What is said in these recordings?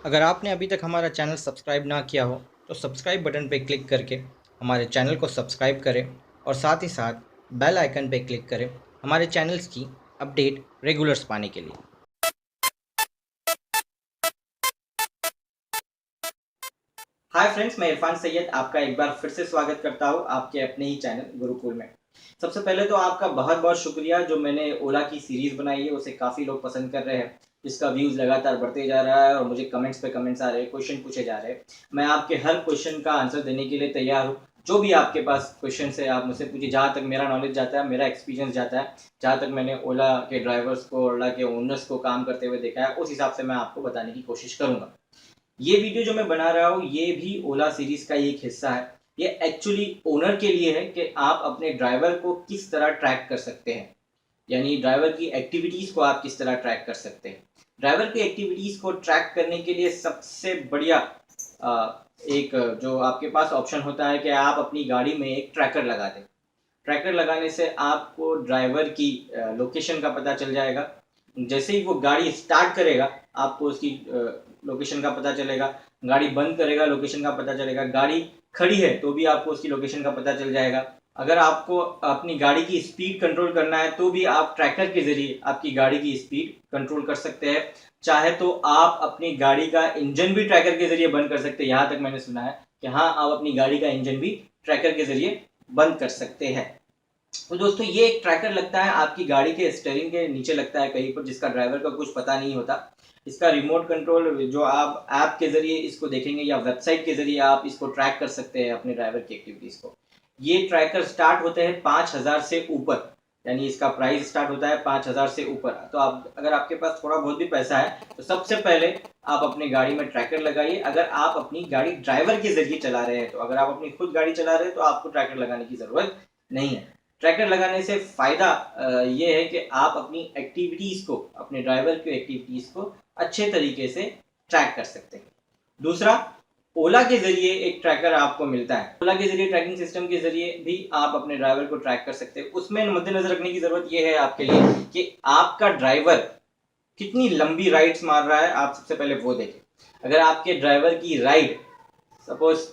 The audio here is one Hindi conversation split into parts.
अगर आपने अभी तक हमारा चैनल सब्सक्राइब ना किया हो तो सब्सक्राइब बटन पर क्लिक करके हमारे चैनल को सब्सक्राइब करें और साथ ही साथ बेल आइकन पर क्लिक करें हमारे चैनल्स की अपडेट रेगुलर्स पाने के लिए। हाय फ्रेंड्स, मैं इरफान सैयद आपका एक बार फिर से स्वागत करता हूँ आपके अपने ही चैनल गुरुकुल में। सबसे पहले तो आपका बहुत बहुत शुक्रिया, जो मैंने ओला की सीरीज़ बनाई है उसे काफ़ी लोग पसंद कर रहे हैं, जिसका व्यूज़ लगातार बढ़ते जा रहा है और मुझे कमेंट्स पे कमेंट्स आ रहे हैं, क्वेश्चन पूछे जा रहे हैं। मैं आपके हर क्वेश्चन का आंसर देने के लिए तैयार हूँ। जो भी आपके पास क्वेश्चन है आप मुझसे पूछिए। जहाँ तक मेरा नॉलेज जाता है, मेरा एक्सपीरियंस जाता है, जहाँ तक मैंने ओला के ड्राइवर्स को, ओला के ओनर्स को काम करते हुए देखा है, उस हिसाब से मैं आपको बताने की कोशिश करूँगा। ये वीडियो जो मैं बना रहा हूँ ये भी ओला सीरीज का ही एक हिस्सा है। ये एक्चुअली ओनर के लिए है कि आप अपने ड्राइवर को किस तरह ट्रैक कर सकते हैं, यानी ड्राइवर की एक्टिविटीज़ को आप किस तरह ट्रैक कर सकते हैं। ड्राइवर की एक्टिविटीज़ को ट्रैक करने के लिए सबसे बढ़िया एक जो आपके पास ऑप्शन होता है कि आप अपनी गाड़ी में एक ट्रैकर लगा दें। ट्रैकर लगाने से आपको ड्राइवर की लोकेशन का पता चल जाएगा। जैसे ही वो गाड़ी स्टार्ट करेगा आपको उसकी लोकेशन का पता चलेगा, गाड़ी बंद करेगा लोकेशन का पता चलेगा, गाड़ी खड़ी है तो भी आपको उसकी लोकेशन का पता चल जाएगा। अगर आपको अपनी गाड़ी की स्पीड कंट्रोल करना है तो भी आप ट्रैकर के ज़रिए आपकी गाड़ी की स्पीड कंट्रोल कर सकते हैं। चाहे तो आप अपनी गाड़ी का इंजन भी ट्रैकर के ज़रिए बंद कर सकते हैं। यहाँ तक मैंने सुना है कि हाँ, आप अपनी गाड़ी का इंजन भी ट्रैकर के ज़रिए बंद कर सकते हैं। तो दोस्तों, ये एक ट्रैकर लगता है आपकी गाड़ी के स्टीयरिंग के नीचे लगता है कहीं पर, जिसका ड्राइवर का कुछ पता नहीं होता। इसका रिमोट कंट्रोल जो आप ऐप के ज़रिए इसको देखेंगे या वेबसाइट के ज़रिए आप इसको ट्रैक कर सकते हैं अपने ड्राइवर की एक्टिविटीज़ को। ये ट्रैकर स्टार्ट होते हैं 5,000 से ऊपर, यानी इसका प्राइस स्टार्ट होता है 5,000 से ऊपर। तो आप, अगर आपके पास थोड़ा बहुत भी पैसा है तो सबसे पहले आप अपनी गाड़ी में ट्रैकर लगाइए। अगर आप अपनी गाड़ी ड्राइवर के ज़रिए चला रहे हैं, तो अगर आप अपनी खुद गाड़ी चला रहे हैं तो आपको ट्रैकर लगाने की ज़रूरत नहीं है। ट्रैकर लगाने से फ़ायदा ये है कि आप अपनी एक्टिविटीज़ को, अपने ड्राइवर की एक्टिविटीज़ को अच्छे तरीके से ट्रैक कर सकते हैं। दूसरा, ओला के ज़रिए एक ट्रैकर आपको मिलता है। ओला के ज़रिए, ट्रैकिंग सिस्टम के ज़रिए भी आप अपने ड्राइवर को ट्रैक कर सकते हैं। उसमें मद्देनज़र रखने की ज़रूरत ये है आपके लिए कि आपका ड्राइवर कितनी लंबी राइड्स मार रहा है, आप सबसे पहले वो देखें। अगर आपके ड्राइवर की राइड सपोज़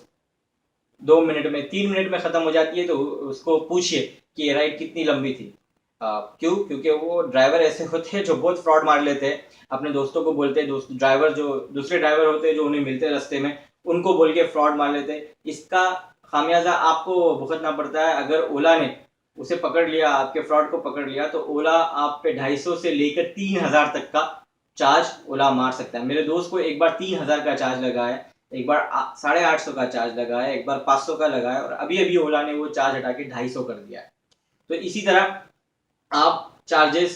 2 मिनट में, 3 मिनट में ख़त्म हो जाती है तो उसको पूछिए कि ये राइड कितनी लंबी थी। क्यों? क्योंकि वो ड्राइवर ऐसे होते हैं जो बहुत फ्रॉड मार लेते हैं। अपने दोस्तों को बोलते हैं, दोस्त ड्राइवर जो दूसरे ड्राइवर होते हैं जो उन्हें मिलते हैं रास्ते में, उनको बोल के फ्रॉड मार लेते हैं। इसका खामियाजा आपको भुगतना पड़ता है। अगर ओला ने उसे पकड़ लिया, आपके फ्रॉड को पकड़ लिया, तो ओला आप पे 250 से लेकर 3,000 तक का चार्ज ओला मार सकता है। मेरे दोस्त को एक बार 3,000 का चार्ज लगा है, एक बार 850 का चार्ज लगा है, एक बार 500 का लगा है, और अभी अभी ओला ने वो चार्ज हटा के 250 कर दिया है। तो इसी तरह आप चार्जेस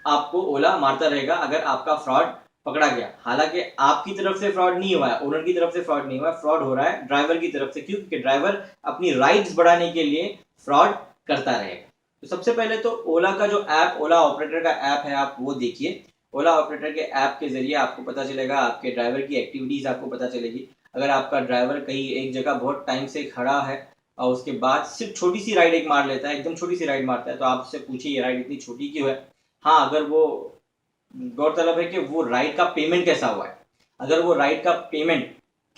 आपको ओला मारता रहेगा अगर आपका फ्रॉड पकड़ा गया। हालांकि आपकी तरफ से फ्रॉड नहीं हुआ है, ओनर की तरफ से फ्रॉड नहीं हुआ है, फ्रॉड हो रहा है ड्राइवर की तरफ से। क्यों? क्योंकि ड्राइवर अपनी राइड्स बढ़ाने के लिए फ्रॉड करता रहेगा। तो सबसे पहले तो ओला का जो ऐप, ओला ऑपरेटर का ऐप है, आप वो देखिए। ओला ऑपरेटर के ऐप के जरिए आपको पता चलेगा, आपके ड्राइवर की एक्टिविटीज़ आपको पता चलेगी। अगर आपका ड्राइवर कहीं एक जगह बहुत टाइम से खड़ा है और उसके बाद सिर्फ छोटी सी राइड एक मार लेता है, एकदम छोटी सी राइड मारता है, तो आप उससे पूछिए ये राइड इतनी छोटी क्यों है। हाँ, अगर वो, गौरतलब है कि वो राइड का पेमेंट कैसा हुआ है। अगर वो राइड का पेमेंट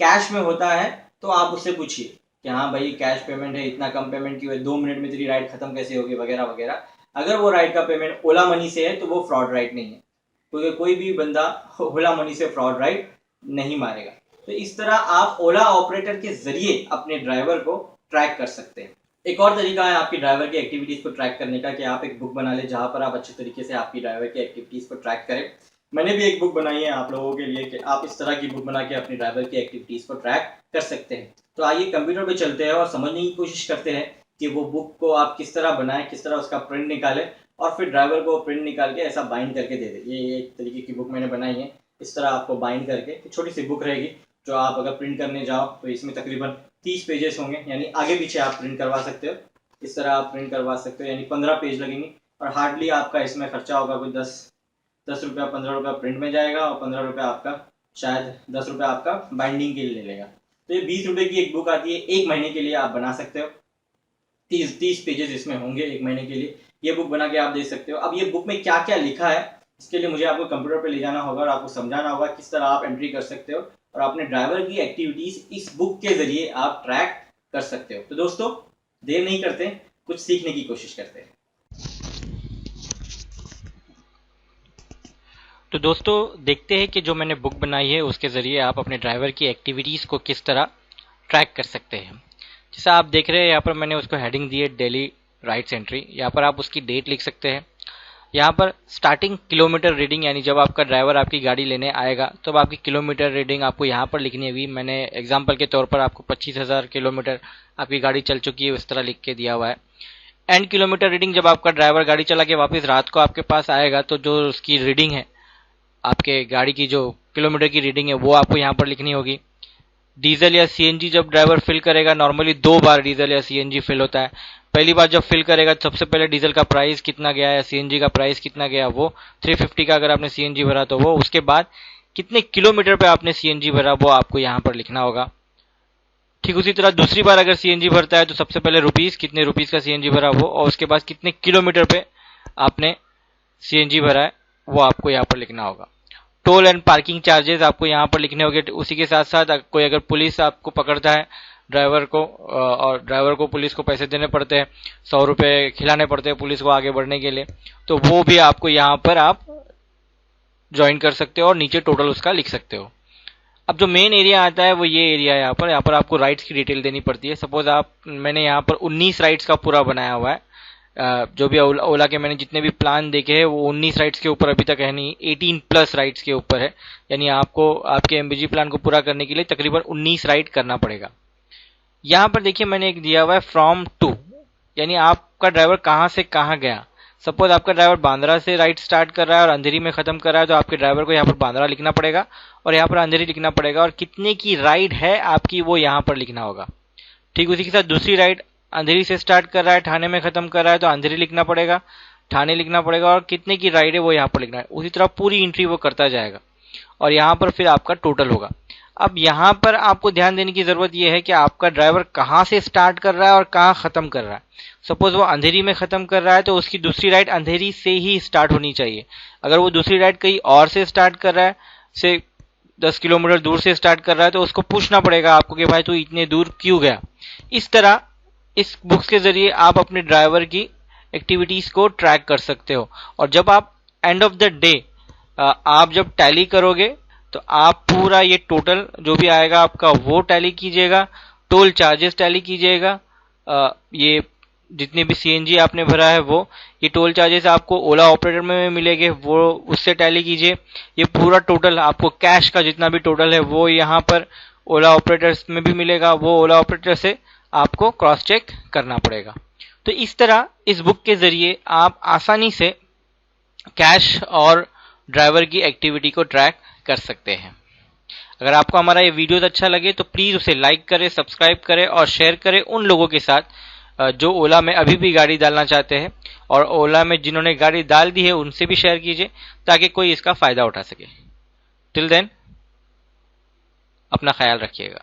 कैश में होता है तो आप उससे पूछिए कि हाँ भाई, कैश पेमेंट है, इतना कम पेमेंट क्यों है, 2 मिनट में तेरी राइड खत्म कैसे होगी, वगैरह वगैरह। अगर वो राइड का पेमेंट ओला मनी से है तो वो फ्रॉड राइड नहीं है, क्योंकि कोई भी बंदा ओला मनी से फ्रॉड राइड नहीं मारेगा। तो इस तरह आप ओला ऑपरेटर के जरिए अपने ड्राइवर को ट्रैक कर सकते हैं। एक और तरीका है आपकी ड्राइवर की एक्टिविटीज़ को ट्रैक करने का कि आप एक बुक बना लें जहाँ पर आप अच्छे तरीके से आपकी ड्राइवर की एक्टिविटीज़ को ट्रैक करें। मैंने भी एक बुक बनाई है आप लोगों के लिए कि आप इस तरह की बुक बना के अपनी ड्राइवर की एक्टिविटीज़ को ट्रैक कर सकते हैं। तो आइए कंप्यूटर पे चलते हैं और समझने की कोशिश करते हैं कि वो बुक को आप किस तरह बनाएं, किस तरह उसका प्रिंट निकालें और फिर ड्राइवर को प्रिंट निकाल के ऐसा बाइंड करके दे दें। ये एक तरीके की बुक मैंने बनाई है। इस तरह आपको बाइंड करके, छोटी सी बुक रहेगी जो आप अगर प्रिंट करने जाओ तो इसमें तकरीबन 30 पेजेस होंगे, यानी आगे पीछे आप प्रिंट करवा सकते हो। इस तरह आप प्रिंट करवा सकते हो, यानी 15 पेज लगेंगे और हार्डली आपका इसमें खर्चा होगा कोई 10 रुपया, 15 रुपया प्रिंट में जाएगा और 15 रुपया आपका, शायद 10 रुपया आपका बाइंडिंग के लिए ले लेगा। तो ये 20 रुपये की एक बुक आती है, एक महीने के लिए आप बना सकते हो। 30 पेजेस इसमें होंगे एक महीने के लिए। ये बुक बना के आप दे सकते हो। अब ये बुक में क्या क्या लिखा है, इसके लिए मुझे आपको कंप्यूटर पे ले जाना होगा और आपको समझाना होगा किस तरह आप एंट्री कर सकते हो और अपने ड्राइवर की एक्टिविटीज इस बुक के जरिए आप ट्रैक कर सकते हो। तो दोस्तों देर नहीं करते, कुछ सीखने की कोशिश करते हैं। तो दोस्तों देखते हैं कि जो मैंने बुक बनाई है उसके ज़रिए आप अपने ड्राइवर की एक्टिविटीज़ को किस तरह ट्रैक कर सकते हैं। जैसा आप देख रहे हैं यहाँ पर मैंने उसको हेडिंग दी है डेली राइड्स एंट्री। यहाँ पर आप उसकी डेट लिख सकते हैं। यहाँ पर स्टार्टिंग किलोमीटर रीडिंग, यानी जब आपका ड्राइवर आपकी गाड़ी लेने आएगा तब तो आपकी किलोमीटर रीडिंग आपको यहाँ पर लिखनी है। मैंने एग्जाम्पल के तौर पर आपको 25,000 किलोमीटर आपकी गाड़ी चल चुकी है उस तरह लिख के दिया हुआ है। एंड किलोमीटर रीडिंग, जब आपका ड्राइवर गाड़ी चला के वापस रात को आपके पास आएगा तो जो उसकी रीडिंग है, आपके गाड़ी की जो किलोमीटर की रीडिंग है वो आपको यहाँ पर लिखनी होगी। डीजल या सीएनजी जब ड्राइवर फिल करेगा, नॉर्मली 2 बार डीजल या सीएनजी फिल होता है। पहली बार जब फिल करेगा तो सबसे पहले डीजल का प्राइस कितना गया या सीएनजी का प्राइस कितना गया, वो 350 का अगर आपने सीएनजी भरा तो वो, उसके बाद कितने किलोमीटर पे आपने सीएनजी भरा वो आपको यहाँ पर लिखना होगा। ठीक उसी तरह दूसरी बार अगर सीएनजी भरता है तो सबसे पहले रुपीस, कितने रुपीस का सीएनजी भरा वो, और उसके बाद कितने किलोमीटर पे आपने सीएनजी भरा है वो आपको यहाँ पर लिखना होगा। टोल एंड पार्किंग चार्जेस आपको यहाँ पर लिखने होंगे। उसी के साथ साथ कोई अगर पुलिस आपको पकड़ता है ड्राइवर को, और ड्राइवर को पुलिस को पैसे देने पड़ते हैं, 100 रुपये खिलाने पड़ते हैं पुलिस को आगे बढ़ने के लिए, तो वो भी आपको यहाँ पर आप ज्वाइन कर सकते हो और नीचे टोटल उसका लिख सकते हो। अब जो मेन एरिया आता है वो ये एरिया है। यहाँ पर आपको राइड्स की डिटेल देनी पड़ती है। सपोज मैंने यहाँ पर 19 राइड्स का पूरा बनाया हुआ है। जो भी ओला के मैंने जितने भी प्लान देखे हैं वो 19 राइड्स के ऊपर अभी तक है नहीं, 18 प्लस राइड्स के ऊपर है। यानी आपको आपके एमबीजी प्लान को पूरा करने के लिए तकरीबन 19 राइड करना पड़ेगा। यहाँ पर देखिए मैंने एक दिया हुआ है फ्रॉम टू, यानी आपका ड्राइवर कहाँ से कहाँ गया। सपोज आपका ड्राइवर बांद्रा से राइड स्टार्ट कर रहा है और अंधेरी में खत्म कर रहा है तो आपके ड्राइवर को यहाँ पर बांद्रा लिखना पड़ेगा और यहाँ पर अंधेरी लिखना पड़ेगा, और कितने की राइड है आपकी वो यहाँ पर लिखना होगा। ठीक उसी के साथ दूसरी राइड अंधेरी से स्टार्ट कर रहा है, ठाणे में खत्म कर रहा है तो अंधेरी लिखना पड़ेगा, ठाणे लिखना पड़ेगा, और कितने की राइड है वो यहाँ पर लिखना है। उसी तरह पूरी एंट्री वो करता जाएगा और यहाँ पर फिर आपका टोटल होगा। अब यहाँ पर आपको ध्यान देने की जरूरत यह है कि आपका ड्राइवर कहाँ से स्टार्ट कर रहा है और कहाँ खत्म कर रहा है। सपोज वो अंधेरी में खत्म कर रहा है तो उसकी दूसरी राइड अंधेरी से ही स्टार्ट होनी चाहिए। अगर वो दूसरी राइड कहीं और से स्टार्ट कर रहा है, से 10 किलोमीटर दूर से स्टार्ट कर रहा है, तो उसको पूछना पड़ेगा आपको कि भाई तू इतने दूर क्यों गया। इस तरह इस बुक्स के जरिए आप अपने ड्राइवर की एक्टिविटीज को ट्रैक कर सकते हो। और जब आप एंड ऑफ द डे आप जब टैली करोगे तो आप पूरा ये टोटल जो भी आएगा आपका वो टैली कीजिएगा, टोल चार्जेस टैली कीजिएगा, ये जितने भी सीएनजी आपने भरा है वो, ये टोल चार्जेस आपको ओला ऑपरेटर में मिलेंगे वो उससे टैली कीजिए। ये पूरा टोटल आपको कैश का जितना भी टोटल है वो यहाँ पर ओला ऑपरेटर्स में भी मिलेगा, वो ओला ऑपरेटर से आपको क्रॉस चेक करना पड़ेगा। तो इस तरह इस बुक के जरिए आप आसानी से कैश और ड्राइवर की एक्टिविटी को ट्रैक कर सकते हैं। अगर आपको हमारा ये वीडियो अच्छा लगे तो प्लीज उसे लाइक करें, सब्सक्राइब करें और शेयर करें उन लोगों के साथ जो ओला में अभी भी गाड़ी डालना चाहते हैं, और ओला में जिन्होंने गाड़ी डाल दी है उनसे भी शेयर कीजिए ताकि कोई इसका फायदा उठा सके। टिल देन अपना ख्याल रखिएगा।